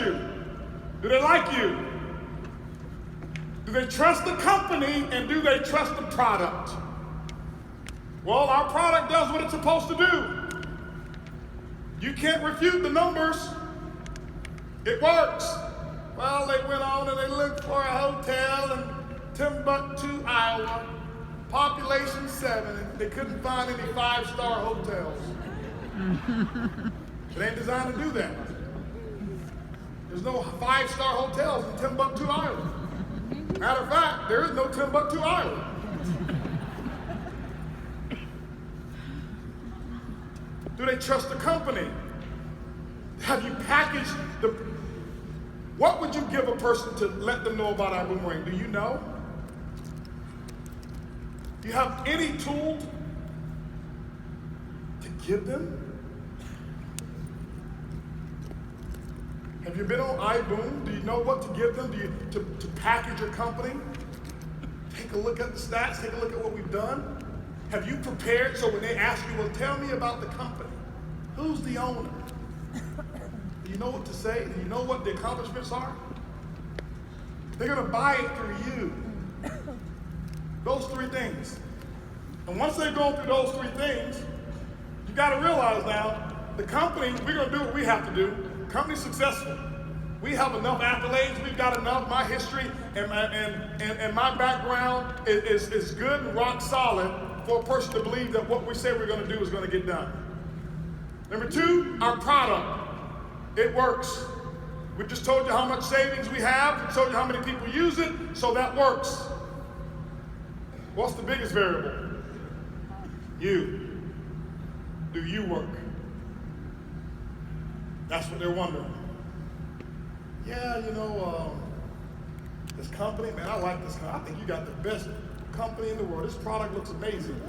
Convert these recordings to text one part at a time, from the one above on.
you? Do they like you? Do they trust the company, and do they trust the product? Well, our product does what it's supposed to do. You can't refute the numbers. It works. Well, they went on and they looked for a hotel in Timbuktu, Iowa. Population 7, and they couldn't find any 5-star hotels. It ain't designed to do that. There's no 5-star hotels in Timbuktu, Iowa. Matter of fact, there is no Timbuktu, Iowa. Do they trust the company? Have you packaged the... What would you give a person to let them know about iBuumerang? Do you know? Do you have any tool to give them? Have you been on iBoom? Do you know what to give them? Do you to package your company? Take a look at the stats, take a look at what we've done. Have you prepared so when they ask you, well, tell me about the company. Who's the owner? Do you know what to say? Do you know what the accomplishments are? They're gonna buy it through you. Those 3 things. And once they've gone through those 3 things, you gotta realize now, the company, we're gonna do what we have to do. The company's successful. We have enough accolades, we've got enough. My history and my background is good and rock solid for a person to believe that what we say we're gonna do is gonna get done. Number 2, our product. It works. We just told you how much savings we have, we told you how many people use it, so that works. What's the biggest variable? You. Do you work? That's what they're wondering. Yeah, you know, this company, man, I like this company. I think you got the best company in the world. This product looks amazing.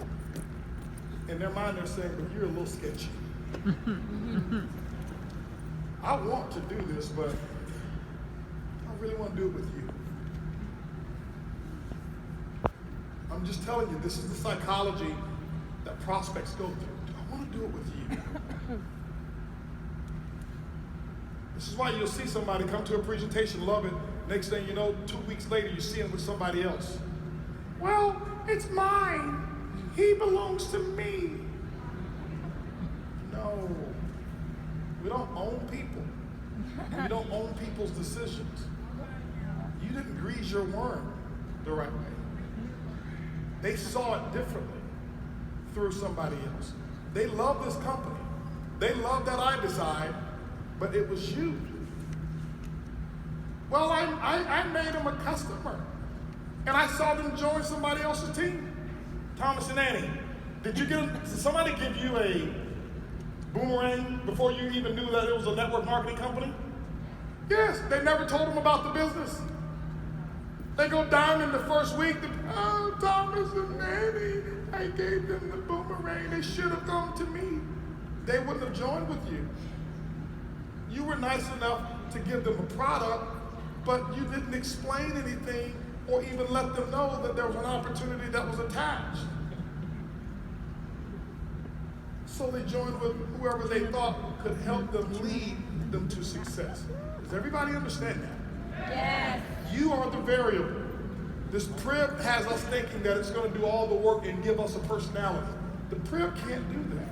In their mind, they're saying, but you're a little sketchy. I want to do this, but I really want to do it with you. I'm just telling you, this is the psychology that prospects go through. I want to do it with you. This is why you'll see somebody come to a presentation, love it. Next thing you know, 2 weeks later, you see them with somebody else. Well, it's mine. He belongs to me. No, we don't own people. We don't own people's decisions. You didn't grease your worm the right way. They saw it differently through somebody else. They love this company. They love that I decide, but it was you. Well, I made them a customer, and I saw them join somebody else's team. Thomas and Annie, did somebody give you a boomerang before you even knew that it was a network marketing company? Yes, they never told them about the business. They go diamond the first week. Oh, Thomas and Annie, I gave them the boomerang. They should have come to me. They wouldn't have joined with you. You were nice enough to give them a product, but you didn't explain anything or even let them know that there was an opportunity that was attached. So they joined with whoever they thought could help them lead them to success. Does everybody understand that? Yes. You are the variable. This Prib has us thinking that it's going to do all the work and give us a personality. The Prib can't do that.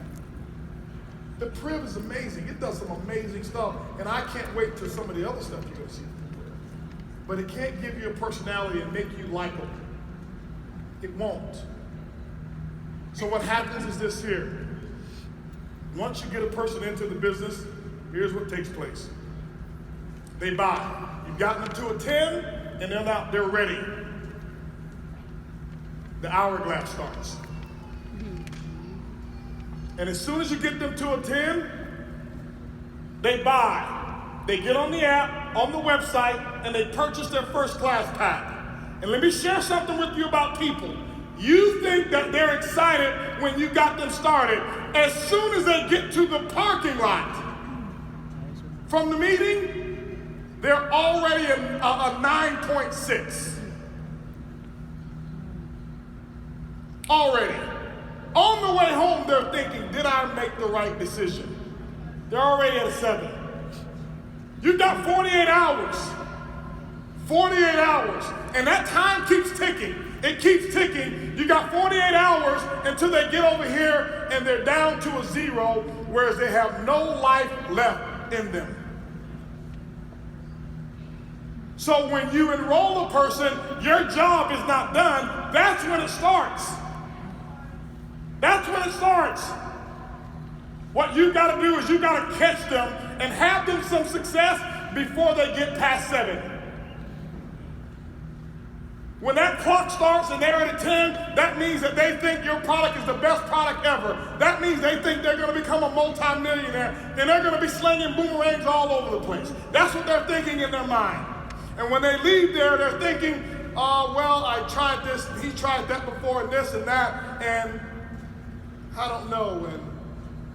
The Prib is amazing. It does some amazing stuff, and I can't wait till some of the other stuff you're going to see from the Prib. But it can't give you a personality and make you likable. It won't. So what happens is this here. Once you get a person into the business, here's what takes place. They buy. You've gotten them to a 10, and they're ready. The hourglass starts. And as soon as you get them to a 10, they buy. They get on the app, on the website, and they purchase their first class pack. And let me share something with you about people. You think that they're excited when you got them started. As soon as they get to the parking lot from the meeting, they're already a 9.6. Already. On the way home, they're thinking, did I make the right decision? They're already at a 7. You got 48 hours. 48 hours. And that time keeps ticking. It keeps ticking. You got 48 hours until they get over here and they're down to a zero, whereas they have no life left in them. So when you enroll a person, your job is not done. That's when it starts. That's when it starts. What you got to do is you got to catch them and have them some success before they get past 7. When that clock starts and they're at a 10, that means that they think your product is the best product ever. That means they think they're going to become a multi-millionaire and they're going to be slinging boomerangs all over the place. That's what they're thinking in their mind. And when they leave there, they're thinking, well, I tried this, and he tried that before, and this and that, and I don't know, and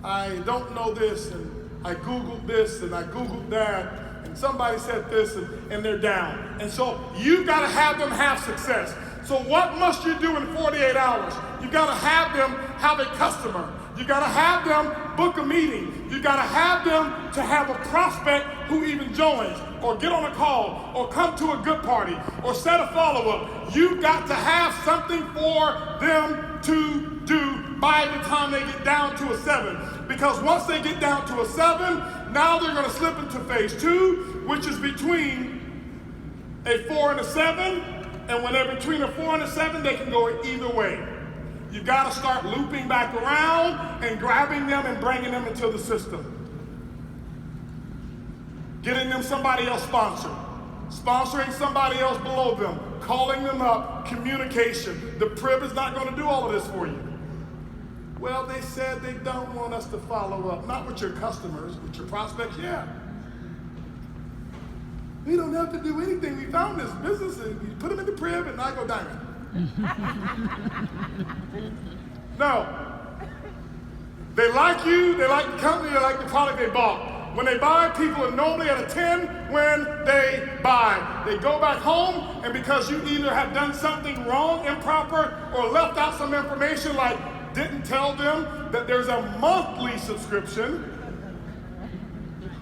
I don't know this, and I Googled this, and I Googled that, and somebody said this, and they're down. And so you've got to have them have success. So what must you do in 48 hours? You got to have them have a customer. You got to have them book a meeting. You got to have them to have a prospect who even joins, or get on a call, or come to a good party, or set a follow-up. You've got to have something for them to do by the time they get down to a 7. Because once they get down to a 7, now they're going to slip into phase 2, which is between a 4 and a 7. And when they're between a 4 and a 7, they can go either way. You got to start looping back around and grabbing them and bringing them into the system. Getting them somebody else sponsored. Sponsoring somebody else below them. Calling them up. Communication. The Prib is not going to do all of this for you. Well, they said they don't want us to follow up. Not with your customers, with your prospects, yeah. We don't have to do anything. We found this business and you put them in the Prib and I go diamond. No. They like you, they like the company, they like the product they bought. When they buy, people are normally at a 10 when they buy. They go back home, and because you either have done something wrong, improper, or left out some information like didn't tell them that there's a monthly subscription,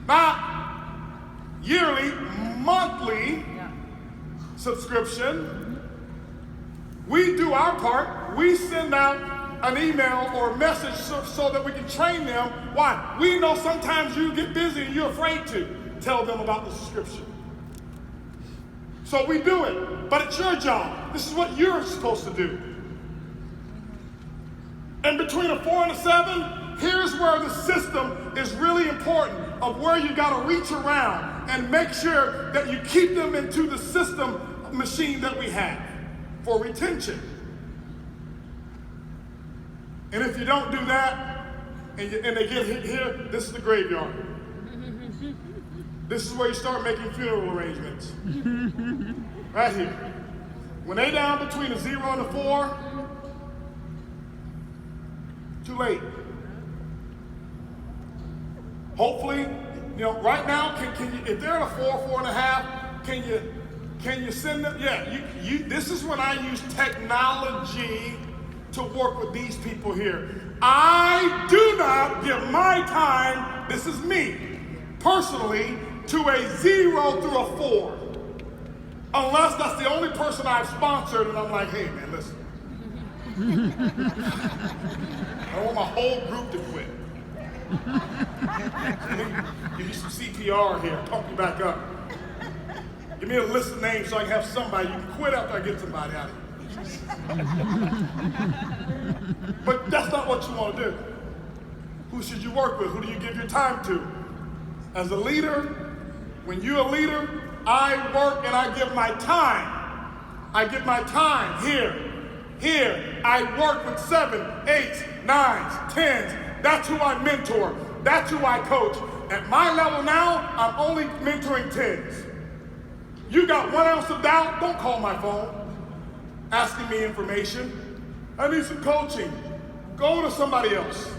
not yearly, monthly subscription. We do our part. We send out an email or a message so that we can train them. Why? We know sometimes you get busy and you're afraid to tell them about the subscription. So we do it, but it's your job. This is what you're supposed to do. And between a 4 and a 7, here's where the system is really important, of where you got to reach around and make sure that you keep them into the system machine that we have for retention. And if you don't do that, and they get hit here, this is the graveyard. This is where you start making funeral arrangements. Right here. When they down between a 0 and a 4, too late. Hopefully, right now, can you, if they're at a 4, 4.5, can you send them? Yeah, this is when I use technology to work with these people here. I do not give my time, this is me, personally, to a 0 through a 4. Unless that's the only person I've sponsored and I'm like, hey man, listen. I want my whole group to quit. Give you some CPR here, pump you back up. Give me a list of names so I can have somebody. You can quit after I get somebody out of here. But that's not what you want to do. Who should you work with? Who do you give your time to? As a leader, when you're a leader, I work and I give my time. I give my time here. I work with 7, 8s, 9s, 10s. That's who I mentor. That's who I coach. At my level now, I'm only mentoring 10s. You got 1 ounce of doubt, don't call my phone asking me information. I need some coaching. Go to somebody else.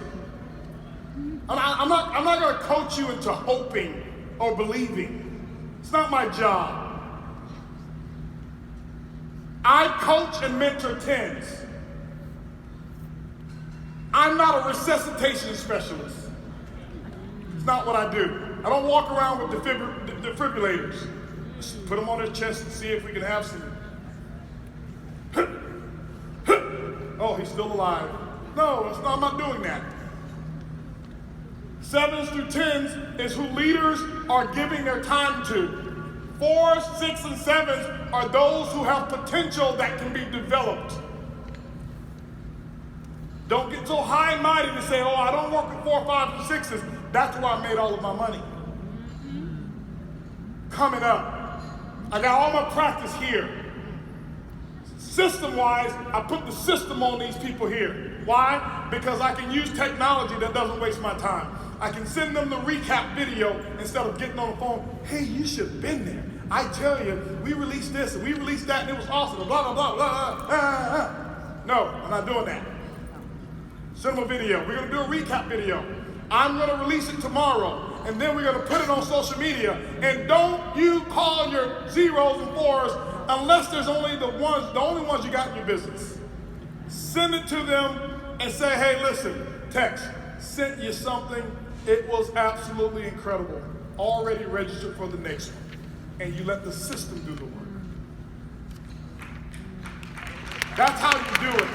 I'm not going to coach you into hoping or believing. It's not my job. I coach and mentor 10s. I'm not a resuscitation specialist. It's not what I do. I don't walk around with defibrillators. Just put them on their chest and see if we can have some. Oh, he's still alive. No, I'm not doing that. 7s through 10s is who leaders are giving their time to. 4s, 6s, and 7s are those who have potential that can be developed. Don't get so high and mighty to say, oh, I don't work with 4, 5, and 6s. That's where I made all of my money. Coming up, I got all my practice here. System-wise, I put the system on these people here. Why? Because I can use technology that doesn't waste my time. I can send them the recap video instead of getting on the phone. Hey, you should have been there. I tell you, we released this and we released that and it was awesome. Blah, blah, blah, blah, blah. No, I'm not doing that. Send them a video. We're going to do a recap video. I'm going to release it tomorrow. And then we're going to put it on social media. And don't you call your 0s and 4s unless there's only the only ones you got in your business. Send it to them and say, hey, listen, text, sent you something. It was absolutely incredible. Already registered for the next one. And you let the system do the work. That's how you do it.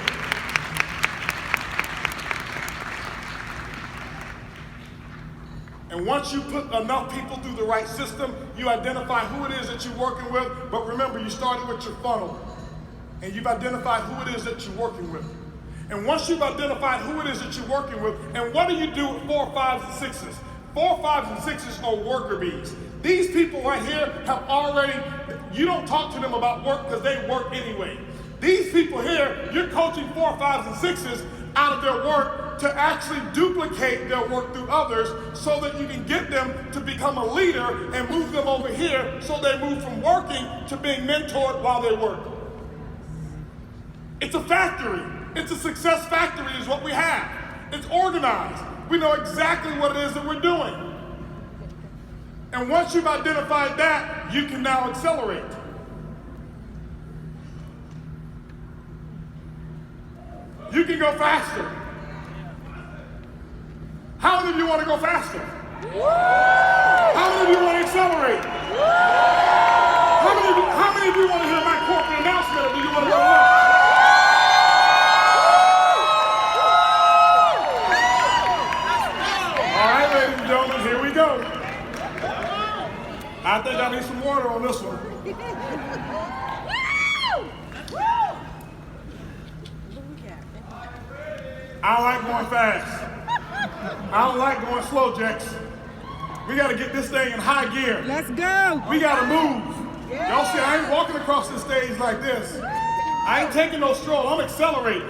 And once you put enough people through the right system, you identify who it is that you're working with. But remember, you started with your funnel. And you've identified who it is that you're working with. And once you've identified who it is that you're working with, and what do you do with 4, 5s, and 6s? 4, 5s, and 6s are worker bees. These people right here have already, you don't talk to them about work because they work anyway. These people here, you're coaching 4, 5s, and 6s out of their work to actually duplicate their work through others so that you can get them to become a leader and move them over here so they move from working to being mentored while they work. It's a factory. It's a success factory is what we have. It's organized. We know exactly what it is that we're doing. And once you've identified that, you can now accelerate. You can go faster. How many of you want to go faster? How many of you want to accelerate? How many of you want to hear my corporate announcement, or do you want to go up? All right, ladies and gentlemen, here we go. I think I need some water on this one. I like going fast. I don't like going slow, Jax. We got to get this thing in high gear. Let's go. We got to move. Yeah. Y'all see, I ain't walking across this stage like this. I ain't taking no stroll. I'm accelerating.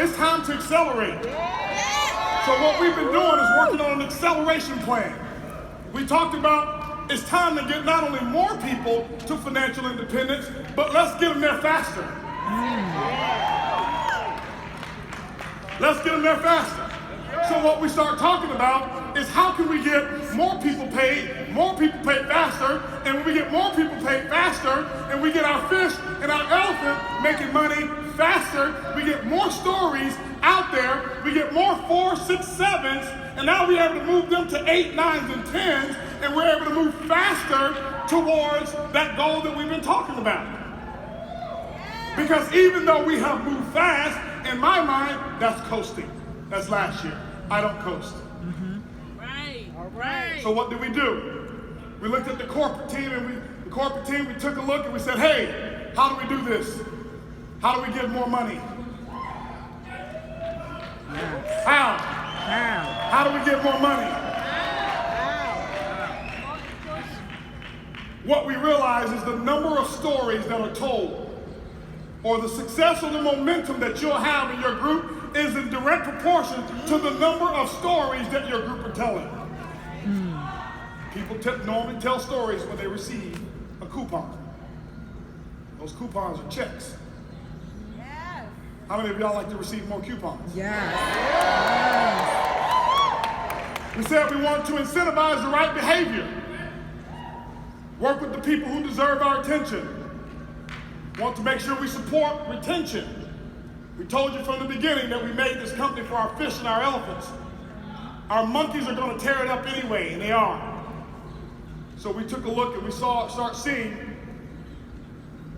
It's time to accelerate. So what we've been doing is working on an acceleration plan. We talked about it's time to get not only more people to financial independence, but let's get them there faster. Let's get them there faster. So what we start talking about is how can we get more people paid faster, and when we get more people paid faster, and we get our fish and our elephant making money faster, we get more stories out there, we get more 4, 6, 7s, and now we're able to move them to 8, 9s, and 10s, and we're able to move faster towards that goal that we've been talking about. Because even though we have moved fast, in my mind, that's coasting. That's last year. I don't coast. Right. All right. So what did we do? We looked at the corporate team, and we took a look and we said, hey, how do we do this? How do we give more money? Yes. How? How? How do we get more money? What we realize is the number of stories that are told, or the success or the momentum that you'll have in your group, is in direct proportion to the number of stories that your group are telling. People normally tell stories when they receive a coupon. Those coupons are checks. Yes. How many of y'all like to receive more coupons? Yes. We said we want to incentivize the right behavior. Work with the people who deserve our attention. Want to make sure we support retention. We told you from the beginning that we made this company for our fish and our elephants. Our monkeys are going to tear it up anyway, and they are. So we took a look and we start seeing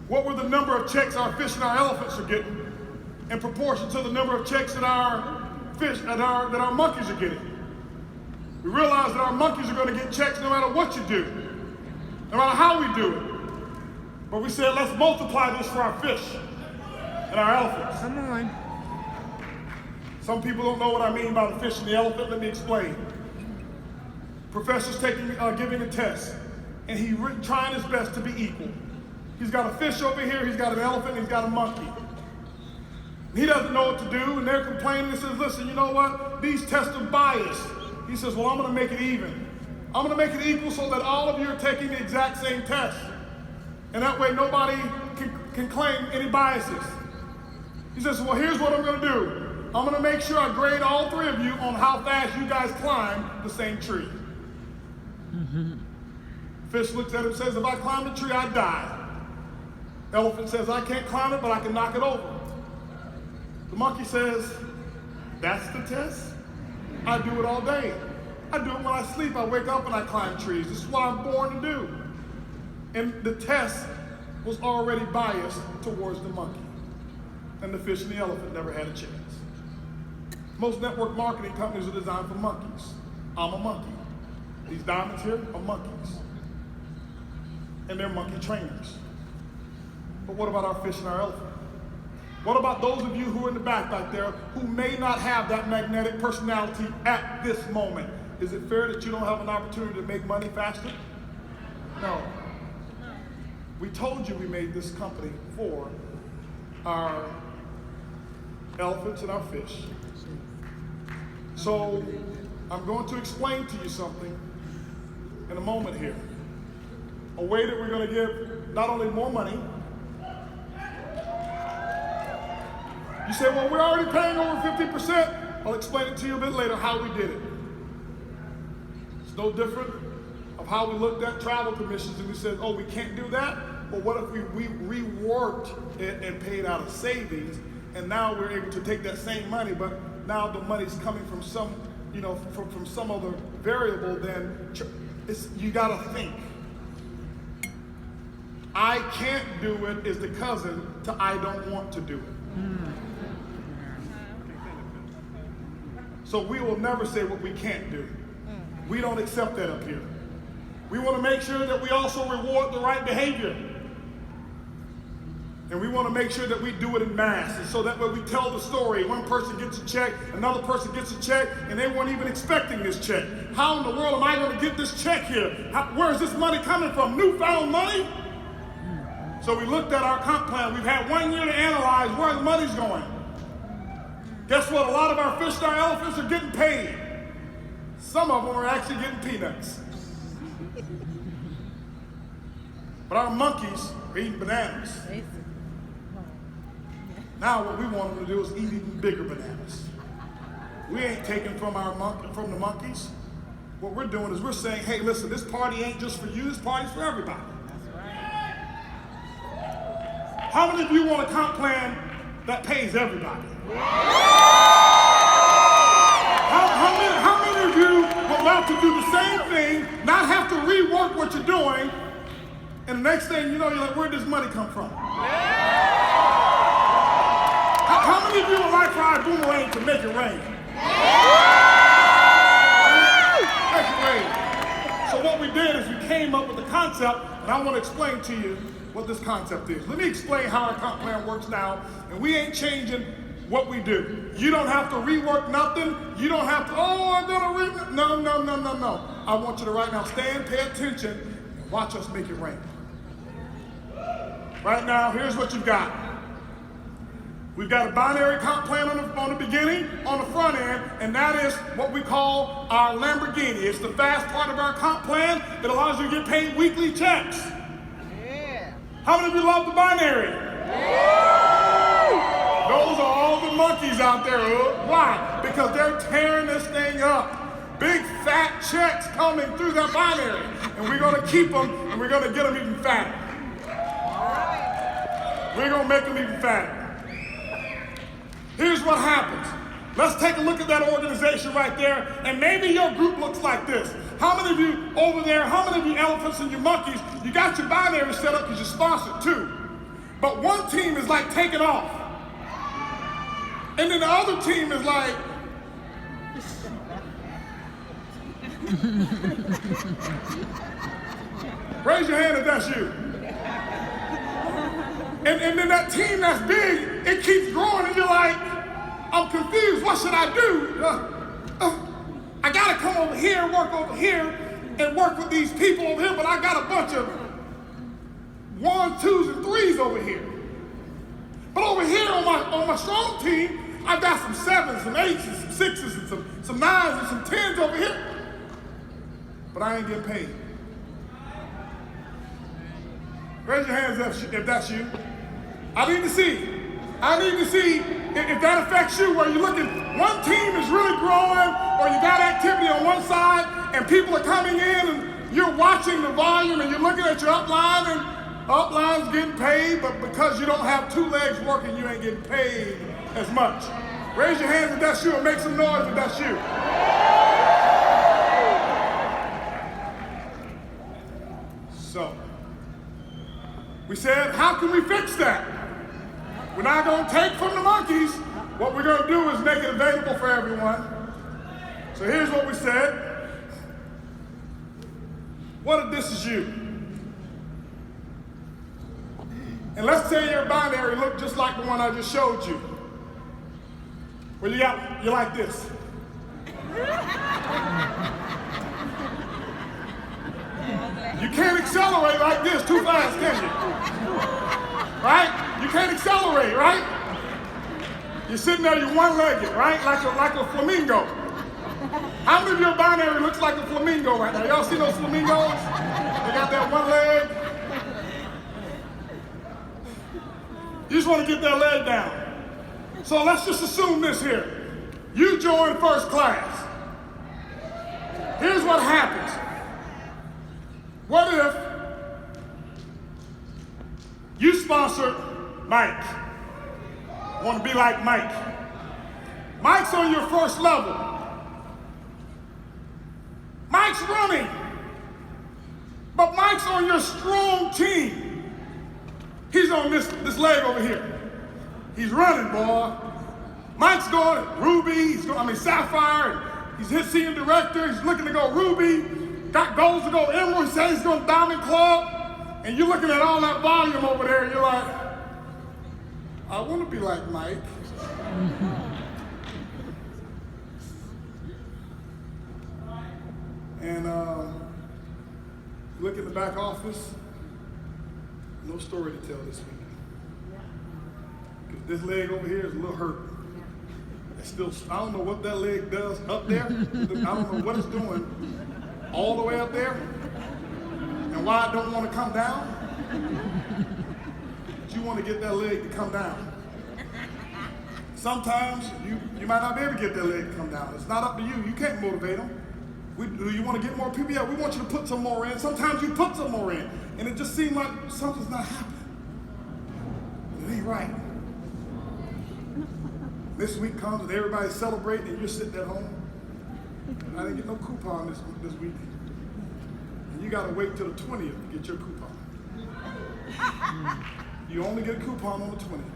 what were the number of checks our fish and our elephants are getting in proportion to the number of checks that our monkeys are getting. We realized that our monkeys are going to get checks no matter what you do, no matter how we do it. But we said, let's multiply this for our fish and our elephants. Come on. Some people don't know what I mean by the fish and the elephant. Let me explain. Professor's giving a test, and he's trying his best to be equal. He's got a fish over here, he's got an elephant, he's got a monkey. He doesn't know what to do, and they're complaining. He says, listen, you know what? These tests are biased. He says, well, I'm going to make it even. I'm going to make it equal so that all of you are taking the exact same test. And that way nobody can claim any biases. He says, well, here's what I'm going to do. I'm going to make sure I grade all three of you on how fast you guys climb the same tree. Fish looks at him and says, if I climb the tree, I die. Elephant says, I can't climb it, but I can knock it over. The monkey says, that's the test? I do it all day. I do it when I sleep. I wake up and I climb trees. This is what I'm born to do. And the test was already biased towards the monkey. And the fish and the elephant never had a chance. Most network marketing companies are designed for monkeys. I'm a monkey. These diamonds here are monkeys. And they're monkey trainers. But what about our fish and our elephant? What about those of you who are in the back there who may not have that magnetic personality at this moment? Is it fair that you don't have an opportunity to make money faster? No. We told you we made this company for our elephants and our fish. So I'm going to explain to you something in a moment here. A way that we're going to give not only more money. You say, well, we're already paying over 50%. I'll explain it to you a bit later how we did it. It's no different of how we looked at travel commissions and we said, oh, we can't do that? But what if we reworked it and paid out of savings, and now we're able to take that same money, but now the money's coming from some, from some other variable, then you gotta think. I can't do it is the cousin to I don't want to do it. So we will never say what we can't do. We don't accept that up here. We want to make sure that we also reward the right behavior. And we want to make sure that we do it in mass. And so that when we tell the story, one person gets a check, another person gets a check, and they weren't even expecting this check. How in the world am I going to get this check here? Where is this money coming from? Newfound money? So we looked at our comp plan. We've had 1 year to analyze where the money's going. Guess what? A lot of our fish and our elephants are getting paid. Some of them are actually getting peanuts. But our monkeys are eating bananas. Now what we want them to do is eat even bigger bananas. We ain't taking from from the monkeys. What we're doing is we're saying, hey, listen, this party ain't just for you, this party's for everybody. How many of you want a comp plan that pays everybody? How many of you would love to do the same thing, not have to rework what you're doing, and the next thing you know, you're like, where'd this money come from? How many of you would like for iBuumerang to make it rain? Make it rain. So what we did is we came up with the concept, and I want to explain to you what this concept is. Let me explain how our comp plan works now, and we ain't changing what we do. You don't have to rework nothing. You don't have to, I'm gonna rework. No. I want you to right now stand, pay attention, and watch us make it rain. Right now, here's what you've got. We've got a binary comp plan on the beginning, on the front end, and that is what we call our Lamborghini. It's the fast part of our comp plan. It allows you to get paid weekly checks. How many of you love the binary? Those are all the monkeys out there. Why? Because they're tearing this thing up. Big fat checks coming through that binary. And we're going to keep them, and we're going to get them even fatter. We're going to make them even fatter. Here's what happens. Let's take a look at that organization right there, and maybe your group looks like this. How many of you over there, how many of you elephants and you monkeys, you got your binary set up because you're sponsored too. But one team is like taking off. And then the other team is like, raise your hand if that's you. And then that team that's big, it keeps growing and you're like, I'm confused, what should I do? I gotta come over here, work over here, and work with these people over here, but I got a bunch of 1s, 2s, and 3s over here. But over here on my strong team, I got some 7s, some 8s, and some 6s, and some 9s, and some 10s over here. But I ain't getting paid. Raise your hands if that's you. I need to see if that affects you, where you're looking, one team is really growing, or you got activity on one side, and people are coming in, and you're watching the volume, and you're looking at your upline, and upline's getting paid, but because you don't have 2 legs working, you ain't getting paid as much. Raise your hands if that's you, and make some noise if that's you. So, we said, how can we fix that? We're not going to take from the monkeys. What we're going to do is make it available for everyone. So here's what we said. What if this is you? And let's say your binary looked just like the one I just showed you. Well, you're like this. You can't accelerate like this too fast, can you? Right? You can't accelerate, right? You're sitting there, you're one-legged, right? Like a flamingo. How many of your binary looks like a flamingo right now? Y'all see those flamingos? They got that one leg. You just want to get that leg down. So let's just assume this here. You join first class. Here's what happens. What if you sponsor Mike? Want to be like Mike. Mike's on your first level. Mike's running. But Mike's on your strong team. He's on this leg over here. He's running, boy. Mike's going Ruby, Sapphire, and he's his senior director. He's looking to go Ruby. Got goals to go Emerald. He says he's going Diamond Club. And you're looking at all that volume over there, and you're like, I want to be like Mike. And you look in the back office, no story to tell this week. Because this leg over here is a little hurt. It's still, I don't know what that leg does up there. I don't know what it's doing all the way up there. And why I don't want to come down? But you want to get that leg to come down. Sometimes you might not be able to get that leg to come down. It's not up to you. You can't motivate them. Do you want to get more people? Yeah, we want you to put some more in. Sometimes you put some more in, and it just seems like something's not happening. It ain't right. This week comes and everybody's celebrating, and you're sitting at home. I didn't get no coupon this week. And you got to wait till the 20th to get your coupon. You only get a coupon on the 20th.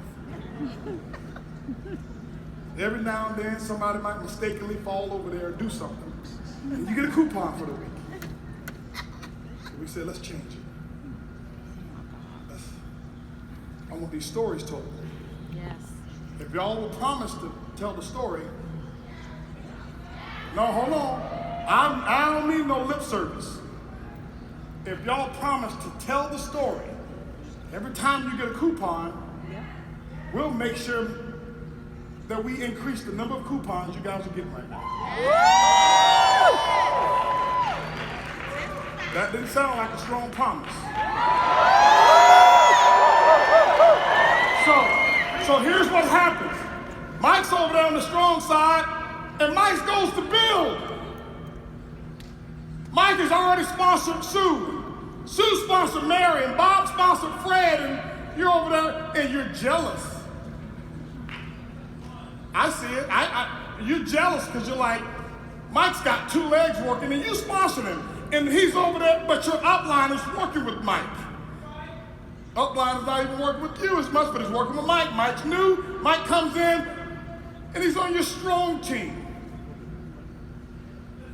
Every now and then, somebody might mistakenly fall over there and do something. And you get a coupon for the week. So we said, let's change it. I want these stories told. Yes. If y'all will promise to tell the story. No, hold on. I don't need no lip service. If y'all promise to tell the story, every time you get a coupon, we'll make sure that we increase the number of coupons you guys are getting right now. That didn't sound like a strong promise. So here's what happens. Mike's over there on the strong side, and Mike goes to build. Mike has already sponsored Sue. Sue sponsored Mary, and Bob sponsored Fred, and you're over there, and you're jealous. I see it. you're jealous because you're like, Mike's got 2 legs working and you sponsored him. And he's over there, but your upline is working with Mike. Upline is not even working with you as much, but he's working with Mike. Mike's new. Mike comes in, and he's on your strong team.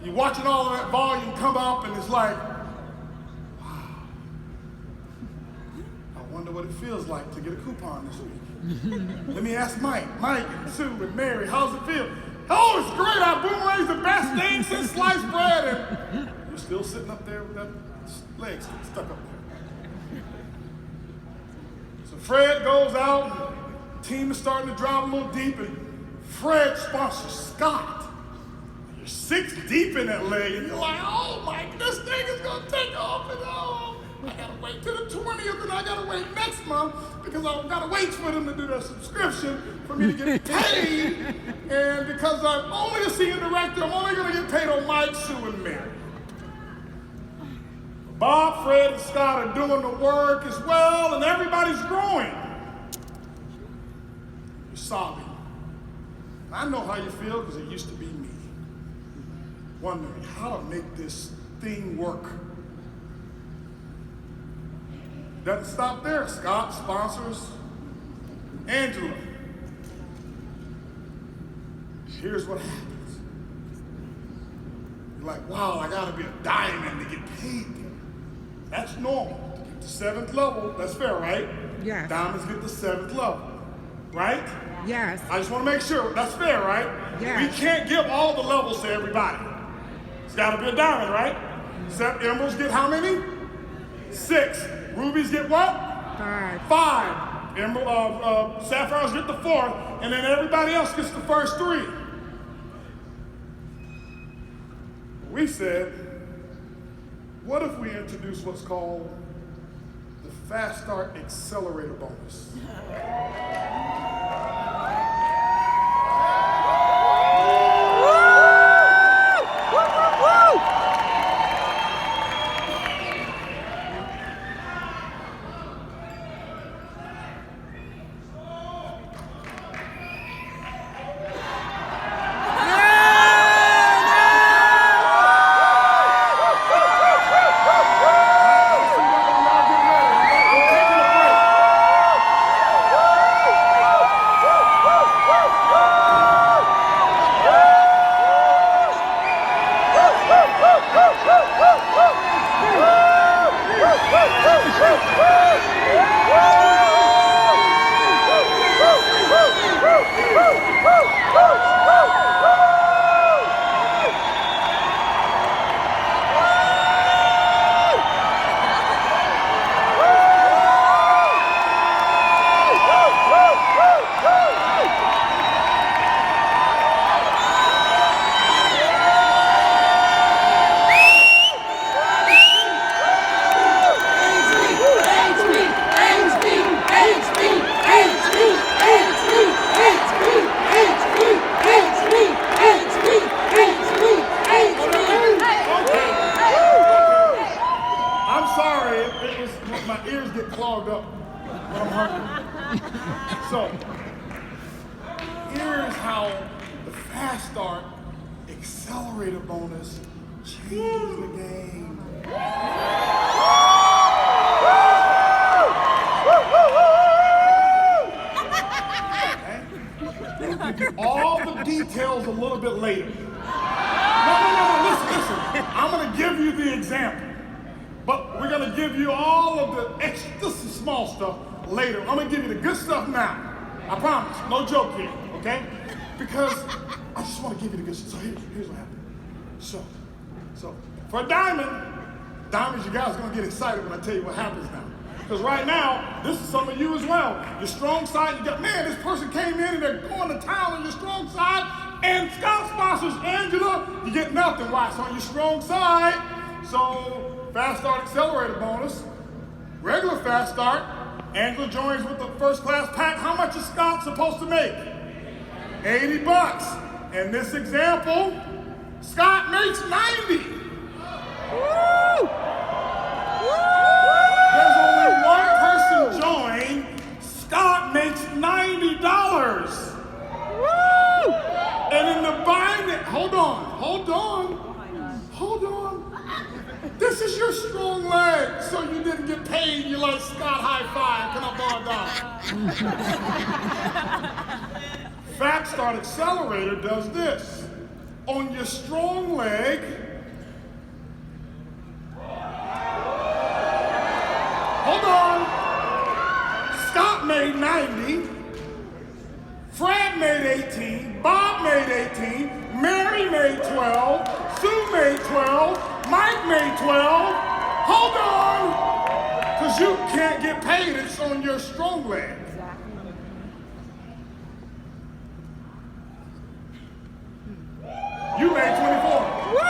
You're watching all of that volume come up, and it's like, wow. I wonder what it feels like to get a coupon this week. Let me ask Mike and Sue and Mary, how's it feel? Oh, it's great. iBuumerang's the best thing since sliced bread. And you're still sitting up there with that leg stuck up there. So Fred goes out, and the team is starting to drive a little deep, and Fred sponsors Scott. You're 6 deep in that leg, and you're like, oh, Mike, this thing is going to take off, and oh, I got to wait till the 20th, and I got to wait next month, because I've got to wait for them to do their subscription for me to get paid, and because I'm only a senior director, I'm only going to get paid on Mike, Sue, and Mary. Bob, Fred, and Scott are doing the work as well, and everybody's growing. You're sobbing. I know how you feel because it used to be me. Wondering how to make this thing work. Doesn't stop there. Scott sponsors Angela. Here's what happens. You're like, wow, I gotta be a diamond to get paid. That's normal. To get to 7th level, that's fair, right? Yes. Diamonds get to 7th level, right? Yes. I just want to make sure that's fair, right? Yes. We can't give all the levels to everybody. It's got to be a diamond, right? Emeralds get how many? 6. Rubies get what? 5. 5. Sapphires get the 4th, and then everybody else gets the first 3. We said, what if we introduce what's called the Fast Start Accelerator Bonus? My ears get clogged up when I'm hungry. So, here's how the Fast Start Accelerator Bonus changes the game. Okay? We'll give you all the details a little bit later. No, listen. I'm going to give you the example. But we're going to give you all of the extra, this is small stuff, later. I'm going to give you the good stuff now. I promise. No joke here, okay? Because I just want to give you the good stuff. So here's what happened. So for a diamonds, you guys are going to get excited when I tell you what happens now. Because right now, this is some of you as well. Your strong side, you got, man, this person came in and they're going to town on your strong side, and Scott sponsors Angela, you get nothing. Why? It's on your strong side. So, Fast Start Accelerator Bonus, regular Fast Start, Angela joins with the first class pack. How much is Scott supposed to make? $80. In this example, Scott makes 90. Woo! There's only one person joined. Scott makes $90. Woo! And in the you like Scott high five. Can I borrow a dollar? Fat Start Accelerator does this. On your strong leg, hold on. Scott made 90. Fred made 18. Bob made 18. Mary made 12. Sue made 12. Mike made 12. Hold on. Because you can't get paid. It's on your strong leg. You made 24. Woo!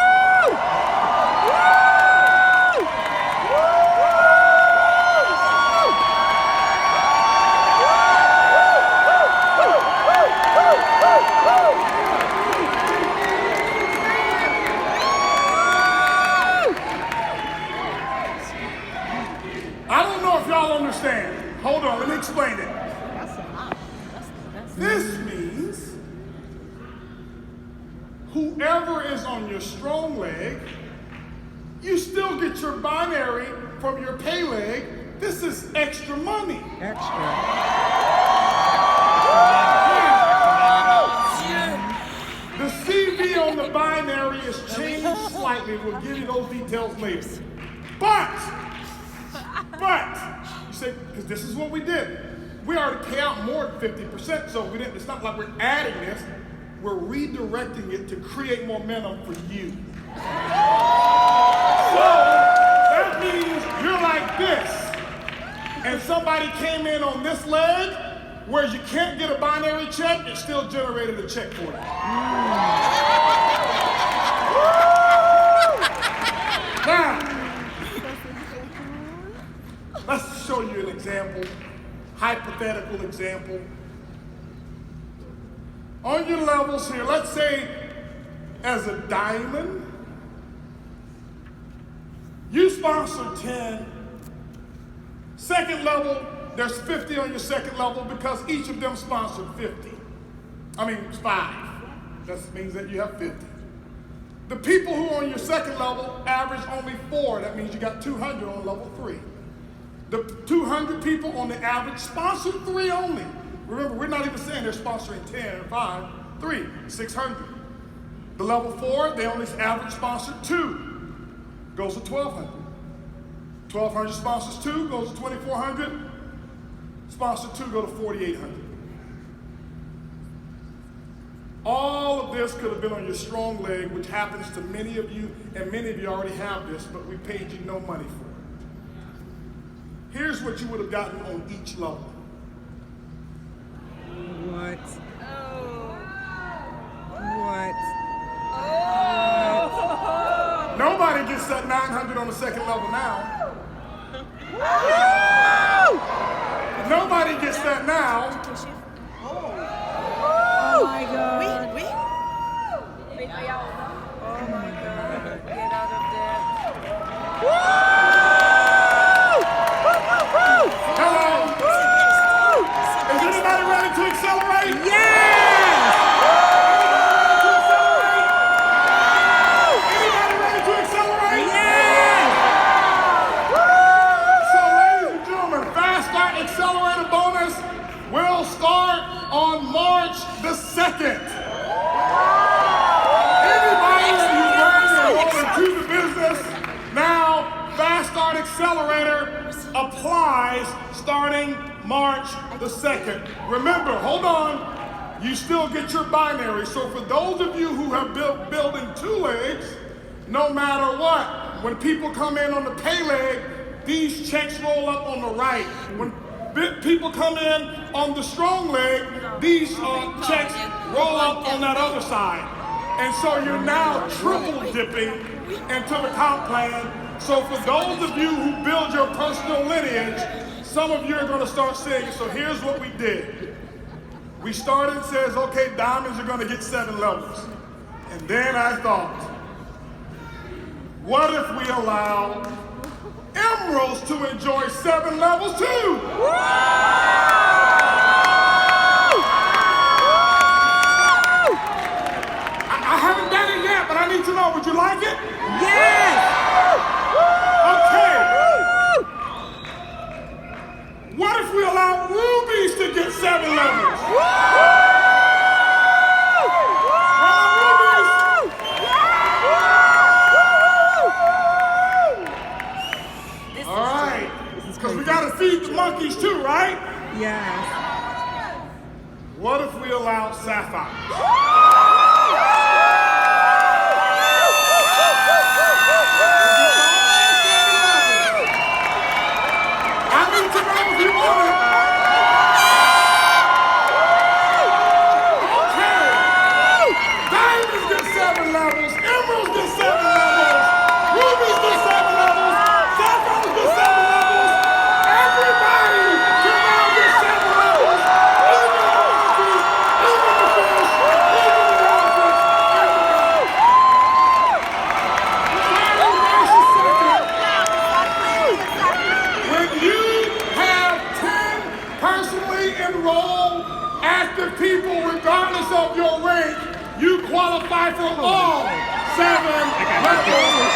I don't know if y'all understand. Hold on, let me explain it. This means whoever is on your strong leg, you still get your binary from your pay leg. This is extra money. The CV on the binary is changed slightly. We'll give you those details later. But, you say, because this is what we did. We already pay out more than 50%, so we didn't, it's not like we're adding this. We're redirecting it to create momentum for you. So, that means you're like this, and somebody came in on this leg, whereas you can't get a binary check, it still generated a check for you. Now, let's show you an example, hypothetical example. On your levels here, let's say as a diamond, you sponsor 10. Second level, there's 50 on your second level because each of them sponsored 50. I mean, it's 5. That means that you have 50. The people who are on your second level average only 4. That means you got 200 on level 3. The 200 people on the average sponsored 3 only. Remember, we're not even saying they're sponsoring 10 and 5, 3, 600. The level 4, they only average sponsored 2, goes to 1,200. 1,200 sponsors 2, goes to 2,400. Sponsor 2, go to 4,800. All of this could have been on your strong leg, which happens to many of you, and many of you already have this, but we paid you no money for it. Here's what you would have gotten on each level. What? Nobody gets that 900 on the second level now. Nobody gets that now. Oh my God. Oh my God. Get out of there. Hello. Is anybody ready to accelerate? Yes! Anybody ready to accelerate? Yes! So, ladies and gentlemen, Fast Start Accelerator Bonus will start on March the 2nd. Anybody who's ready to go into the business now, Fast Start Accelerator applies starting March the 2nd. Remember, hold on, you still get your binary. So for those of you who have building 2 legs, no matter what, when people come in on the pay leg, these checks roll up on the right. When people come in on the strong leg, these checks roll up on that other side. And so you're now triple dipping into the comp plan. So for those of you who build your personal lineage, some of you are going to start saying, so here's what we did. We started and says, okay, diamonds are going to get 7 levels. And then I thought, what if we allow emeralds to enjoy 7 levels too? I haven't done it yet, but I need to know, would you like it? Yes! Okay. 7 levels. All right, because we got to feed the monkeys too, right? Yes. What if we allow sapphires? I need to know if you want it. Okay. Diamonds get 7 levels. Emeralds get 7 levels. Rubies get 7 levels. Sapphires get 7 levels. Everybody can now get 7 levels. Even the monkeys, even the fish, even the elephants, everybody. When you have 10 personally enrolled active people, regardless of your rank, you qualify for all 7 levels.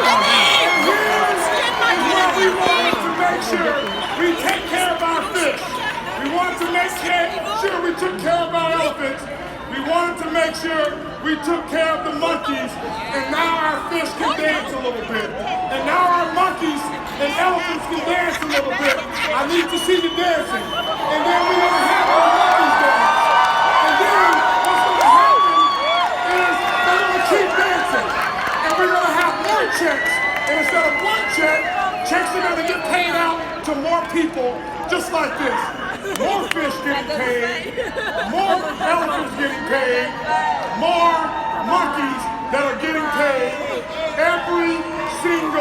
And here's where we wanted to make sure we take care of our fish. We wanted to make sure we took care of our elephants. We wanted to make sure we took care of the monkeys, and now our fish can dance a little bit. And now our monkeys and elephants can dance a little bit. I need to see the dancing. And then we're going to have our monkeys dance. And then what's going to happen is they're going to keep dancing. And we're going to have more checks. And instead of one check, checks are going to get paid out to more people just like this. More fish getting paid, more elephants getting paid, more monkeys that are getting paid every single